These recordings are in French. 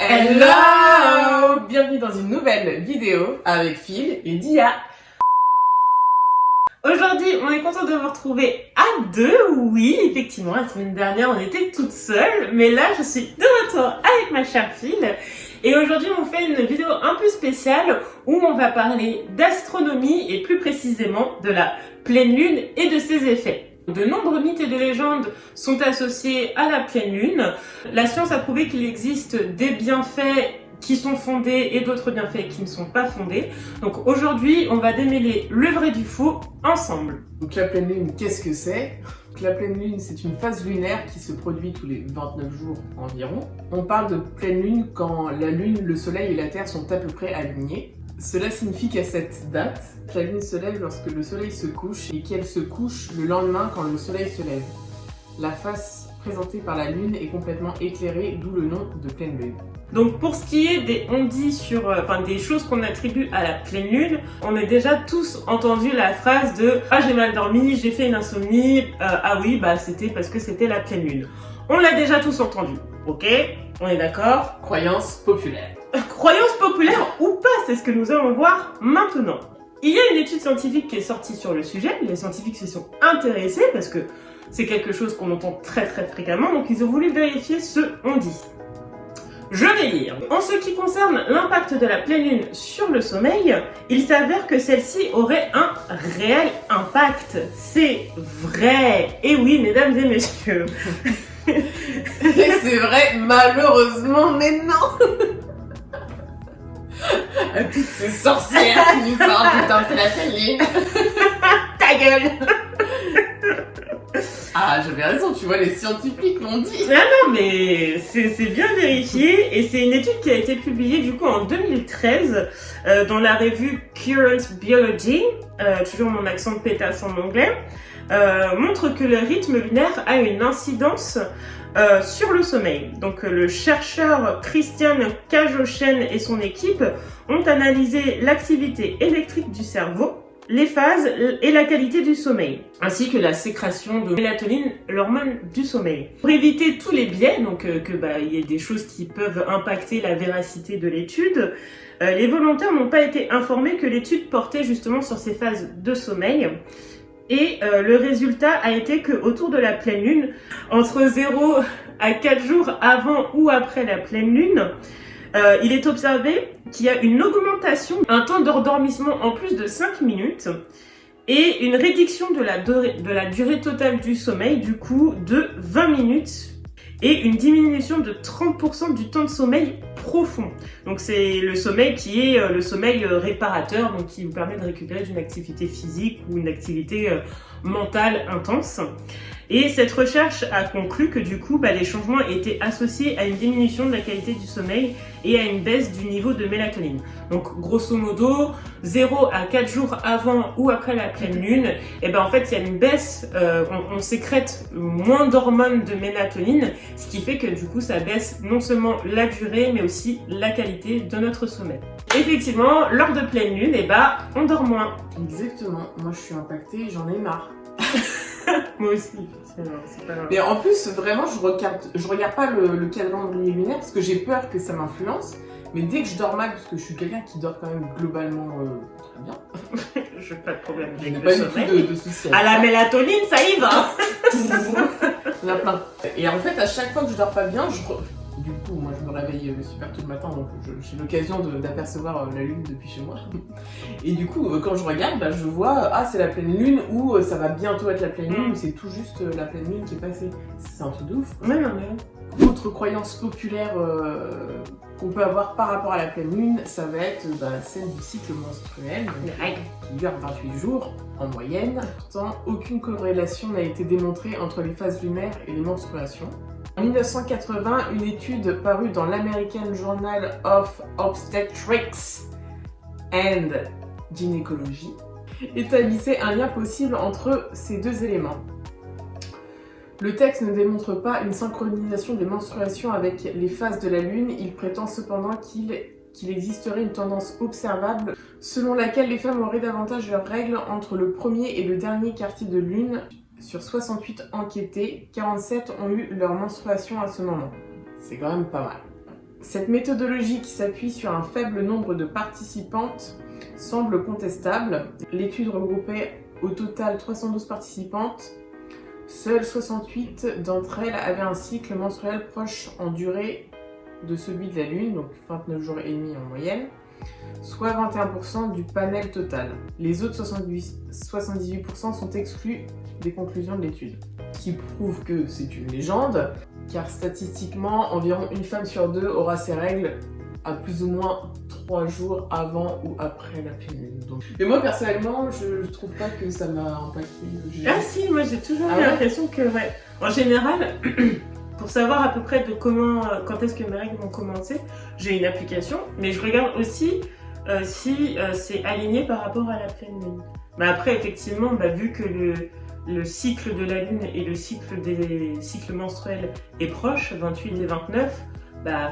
Hello! Bienvenue dans une nouvelle vidéo avec Phil et Dia. Aujourd'hui, on est content de vous retrouver à deux. Oui, effectivement, la semaine dernière, on était toutes seules. Mais là, je suis de retour avec ma chère Phil. Et aujourd'hui, on fait une vidéo un peu spéciale où on va parler d'astronomie et plus précisément de la pleine lune et de ses effets. De nombreux mythes et de légendes sont associés à la pleine lune. La science a prouvé qu'il existe des bienfaits qui sont fondés et d'autres bienfaits qui ne sont pas fondés. Donc aujourd'hui, on va démêler le vrai du faux ensemble. Donc la pleine lune, qu'est-ce que c'est? La pleine lune, c'est une phase lunaire qui se produit tous les 29 jours environ. On parle de pleine lune quand la lune, le soleil et la terre sont à peu près alignés. Cela signifie qu'à cette date, la lune se lève lorsque le soleil se couche et qu'elle se couche le lendemain quand le soleil se lève. La face présentée par la lune est complètement éclairée, d'où le nom de pleine lune. Donc pour ce qui est des on-dit des choses qu'on attribue à la pleine lune, on a déjà tous entendu la phrase de « Ah, j'ai mal dormi, j'ai fait une insomnie, ah oui, bah c'était parce que c'était la pleine lune ». On l'a déjà tous entendu, ok? On est d'accord? Croyance populaire. Croyance populaire ou pas, c'est ce que nous allons voir maintenant. Il y a une étude scientifique qui est sortie sur le sujet, les scientifiques se sont intéressés parce que c'est quelque chose qu'on entend très fréquemment, donc ils ont voulu vérifier ce on-dit. Je vais lire. En ce qui concerne l'impact de la pleine lune sur le sommeil, il s'avère que celle-ci aurait un réel impact. C'est vrai. Et oui, mesdames et messieurs. Et c'est vrai, malheureusement, mais non. À toutes ces sorcières qui nous parlent, putain, c'est la pleine lune. Ta gueule. Ah, j'avais raison, tu vois, les scientifiques l'ont dit. Ah non, mais c'est bien vérifié et c'est une étude qui a été publiée du coup en 2013 dans la revue Current Biology, toujours mon accent de pétasse en anglais, montre que le rythme lunaire a une incidence sur le sommeil. Donc le chercheur Christian Kajoshen et son équipe ont analysé l'activité électrique du cerveau, les phases et la qualité du sommeil, ainsi que la sécrétion de mélatonine, l'hormone du sommeil. Pour éviter tous les biais, donc il y a des choses qui peuvent impacter la véracité de l'étude, les volontaires n'ont pas été informés que l'étude portait justement sur ces phases de sommeil. Et le résultat a été qu'autour de la pleine lune, entre 0 à 4 jours avant ou après la pleine lune, il est observé qu'il y a une augmentation, un temps d'endormissement en plus de 5 minutes et une réduction de la durée totale du sommeil, du coup, de 20 minutes et une diminution de 30% du temps de sommeil profond. Donc c'est le sommeil qui est le sommeil réparateur, donc qui vous permet de récupérer d'une activité physique ou une activité mentale intense. Et cette recherche a conclu que du coup, les changements étaient associés à une diminution de la qualité du sommeil et à une baisse du niveau de mélatonine. Donc grosso modo, 0 à 4 jours avant ou après la pleine lune, en fait il y a une baisse, on sécrète moins d'hormones de mélatonine, ce qui fait que du coup ça baisse non seulement la durée mais aussi la qualité de notre sommeil. Effectivement, lors de pleine lune, on dort moins. Exactement, moi je suis impactée, j'en ai marre. Moi aussi, c'est pas grave. Mais en plus, vraiment, je regarde pas le calendrier lunaire parce que j'ai peur que ça m'influence. Mais dès que je dors mal, parce que je suis quelqu'un qui dort quand même globalement très bien. Je n'ai pas de problème Je avec n'ai le pas sommeil. du tout de soucis. À la mélatonine, ça y va. Il y en a plein. Et en fait, à chaque fois que je dors pas bien, du coup, moi je me réveille super tôt le matin, donc j'ai l'occasion d'apercevoir la lune depuis chez moi. Et du coup, quand je regarde, je vois, c'est la pleine lune, ou ça va bientôt être la pleine lune, ou c'est tout juste la pleine lune qui est passée. C'est un truc de ouf. Ouais. Autre croyance populaire qu'on peut avoir par rapport à la pleine lune, ça va être celle du cycle menstruel, qui dure 28 jours en moyenne. Pourtant, aucune corrélation n'a été démontrée entre les phases lunaires et les menstruations. En 1980, une étude parue dans l'American Journal of Obstetrics and Gynecology établissait un lien possible entre ces deux éléments. Le texte ne démontre pas une synchronisation des menstruations avec les phases de la Lune, il prétend cependant qu'il existerait une tendance observable selon laquelle les femmes auraient davantage leurs règles entre le premier et le dernier quartier de Lune. Sur 68 enquêtés, 47 ont eu leur menstruation à ce moment. C'est quand même pas mal. Cette méthodologie qui s'appuie sur un faible nombre de participantes semble contestable. L'étude regroupait au total 312 participantes. Seules 68 d'entre elles avaient un cycle menstruel proche en durée de celui de la Lune, donc 29 jours et demi en moyenne, soit 21% du panel total. Les autres 78% sont exclus des conclusions de l'étude, ce qui prouve que c'est une légende, car statistiquement, environ une femme sur deux aura ses règles à plus ou moins 3 jours avant ou après la pleine lune. Donc... Mais moi personnellement, je trouve pas que ça m'a impacté. Ah si, moi j'ai toujours eu l'impression que, ouais, en général, pour savoir à peu près de quand est-ce que mes règles vont commencer, j'ai une application, mais je regarde aussi si c'est aligné par rapport à la pleine lune. Mais après, effectivement, vu que le cycle de la lune et le cycle des cycles menstruels est proche, 28 et 29,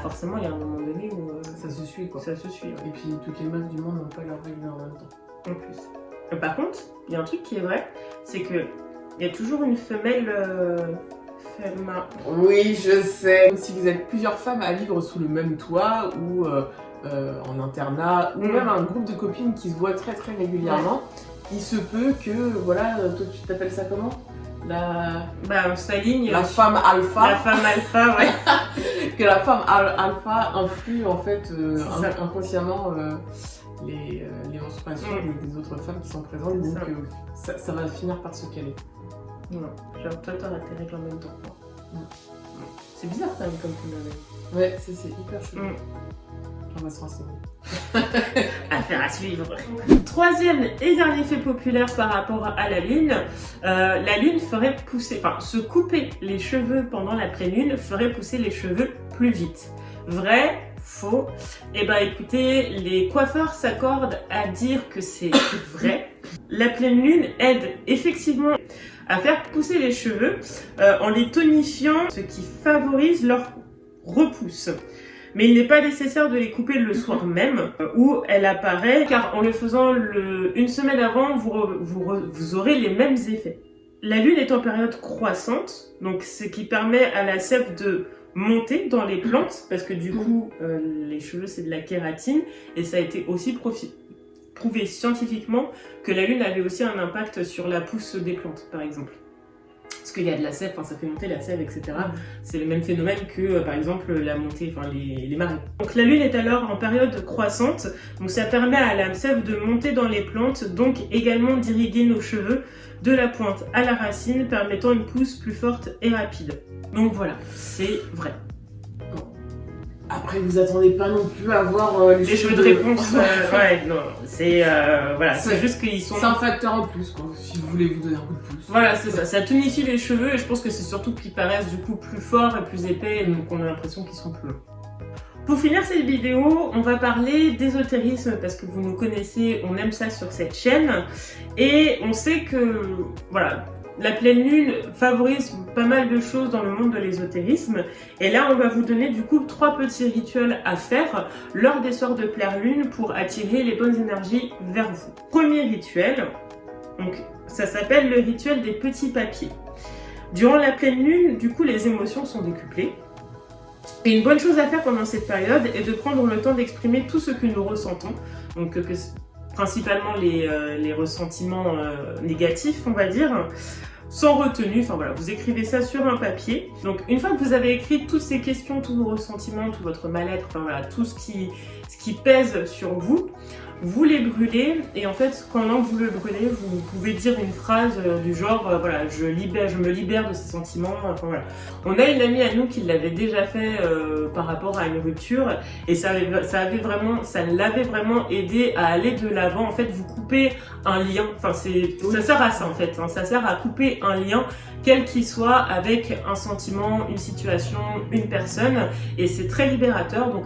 forcément, il y a un moment donné où ça se suit, quoi. Ça se suit. Ouais. Et puis, toutes les meufs du monde n'ont pas leur règle en même temps. En plus. Par contre, il y a un truc qui est vrai, c'est que il y a toujours une femelle. Oui, je sais. Si vous êtes plusieurs femmes à vivre sous le même toit ou en internat, ou même un groupe de copines qui se voient très très régulièrement, il se peut que, voilà, toi tu t'appelles ça comment? On s'aligne. La femme alpha. La femme alpha, ouais. Que la femme alpha influe en fait inconsciemment les menstruations des autres femmes qui sont présentes, donc ça va finir par se caler. Genre toi t'auras tes règles en même temps. C'est bizarre quand même comme phénomène. Ouais, c'est hyper chelou. On va se renseigner. Affaire à suivre. Troisième et dernier fait populaire par rapport à la Lune, la Lune ferait pousser, se couper les cheveux pendant la pleine Lune ferait pousser les cheveux plus vite. Vrai? Faux? Écoutez, les coiffeurs s'accordent à dire que c'est vrai. La pleine Lune aide effectivement à faire pousser les cheveux en les tonifiant, ce qui favorise leur repousse. Mais il n'est pas nécessaire de les couper le soir même où elle apparaît, car en le faisant une semaine avant, vous aurez les mêmes effets. La Lune est en période croissante, donc ce qui permet à la sève de monter dans les plantes, parce que du coup, les cheveux c'est de la kératine, et ça a été aussi prouvé scientifiquement que la Lune avait aussi un impact sur la pousse des plantes, par exemple. Parce qu'il y a de la sève, ça fait monter la sève, etc. C'est le même phénomène que, par exemple, la montée, les marées. Donc la Lune est alors en période croissante, donc ça permet à la sève de monter dans les plantes, donc également d'irriguer nos cheveux de la pointe à la racine, permettant une pousse plus forte et rapide. Donc voilà, c'est vrai. Après, vous attendez pas non plus à voir les cheveux de réponse. Non, c'est voilà, c'est juste qu'ils sont. C'est un facteur en plus, quoi. Si vous voulez vous donner un coup de pouce. Voilà, c'est ça. Ça tonifie les cheveux et je pense que c'est surtout qu'ils paraissent du coup plus forts et plus épais, donc on a l'impression qu'ils sont plus longs. Pour finir cette vidéo, on va parler d'ésotérisme parce que vous nous connaissez, on aime ça sur cette chaîne et on sait que voilà. La pleine lune favorise pas mal de choses dans le monde de l'ésotérisme et là on va vous donner du coup 3 petits rituels à faire lors des soirs de pleine lune pour attirer les bonnes énergies vers vous. Premier rituel, donc ça s'appelle le rituel des petits papiers. Durant la pleine lune, du coup les émotions sont décuplées et une bonne chose à faire pendant cette période est de prendre le temps d'exprimer tout ce que nous ressentons, donc principalement les ressentiments négatifs, on va dire, sans retenue. Vous écrivez ça sur un papier. Donc une fois que vous avez écrit toutes ces questions, tous vos ressentiments, tout votre mal-être, tout ce qui pèse sur vous, vous les brûlez et en fait pendant que vous le brûlez, vous pouvez dire une phrase du genre je me libère de ces sentiments. On a une amie à nous qui l'avait déjà fait par rapport à une rupture et ça l'avait vraiment aidé à aller de l'avant. En fait, vous coupez un lien, ça sert à ça en fait, ça sert à couper un lien quel qu'il soit avec un sentiment, une situation, une personne et c'est très libérateur. Donc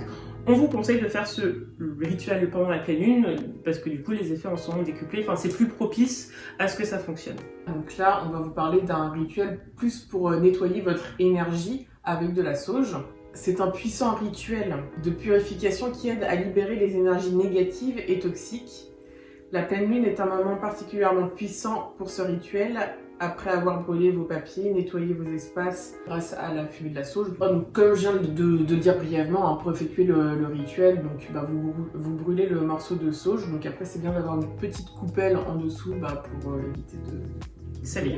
on vous conseille de faire ce rituel pendant la pleine lune parce que du coup les effets en seront décuplés, c'est plus propice à ce que ça fonctionne. Donc là on va vous parler d'un rituel plus pour nettoyer votre énergie avec de la sauge. C'est un puissant rituel de purification qui aide à libérer les énergies négatives et toxiques. La pleine lune est un moment particulièrement puissant pour ce rituel après avoir brûlé vos papiers, nettoyer vos espaces grâce à la fumée de la sauge. Donc, comme je viens de dire brièvement, pour effectuer le rituel, donc vous brûlez le morceau de sauge. Donc après, c'est bien d'avoir une petite coupelle en dessous pour éviter de salir.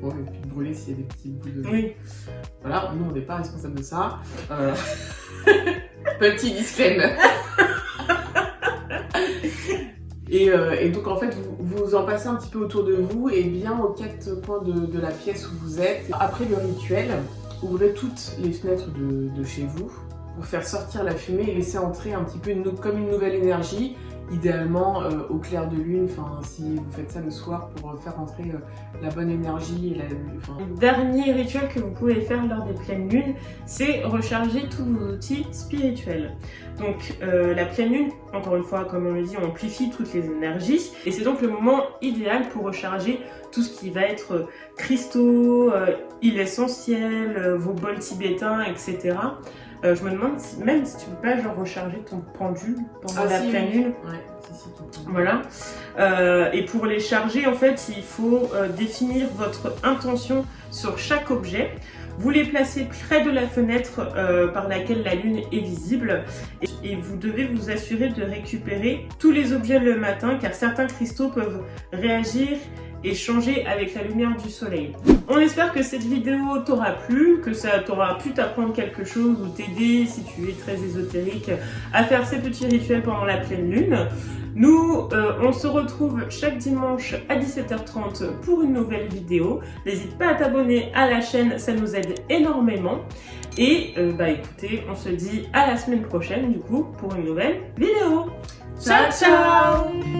Ouais, et puis de brûler s'il y a des petits bouts de... Oui. Voilà, nous on n'est pas responsable de ça. Petit disclaimer. Et donc en fait, vous en passez un petit peu autour de vous et bien aux 4 coins de la pièce où vous êtes. Après le rituel, ouvrez toutes les fenêtres de chez vous pour faire sortir la fumée et laisser entrer un petit peu comme une nouvelle énergie. Idéalement au clair de lune, si vous faites ça le soir pour faire entrer la bonne énergie et Le dernier rituel que vous pouvez faire lors des pleines lunes, c'est recharger tous vos outils spirituels. Donc la pleine lune, encore une fois, comme on le dit, on amplifie toutes les énergies et c'est donc le moment idéal pour recharger tout ce qui va être cristaux, huiles essentielles, vos bols tibétains, etc. Je me demande même si tu peux pas recharger ton pendule pendant la pleine lune. Ouais, si, ton pendule. Voilà. Et pour les charger, en fait, il faut définir votre intention sur chaque objet. Vous les placez près de la fenêtre par laquelle la lune est visible et vous devez vous assurer de récupérer tous les objets le matin car certains cristaux peuvent réagir et changer avec la lumière du soleil. On espère que cette vidéo t'aura plu, que ça t'aura pu t'apprendre quelque chose ou t'aider si tu es très ésotérique à faire ces petits rituels pendant la pleine lune. Nous, on se retrouve chaque dimanche à 17h30 pour une nouvelle vidéo. N'hésite pas à t'abonner à la chaîne, ça nous aide énormément. Et écoutez, on se dit à la semaine prochaine du coup pour une nouvelle vidéo. Ciao ciao!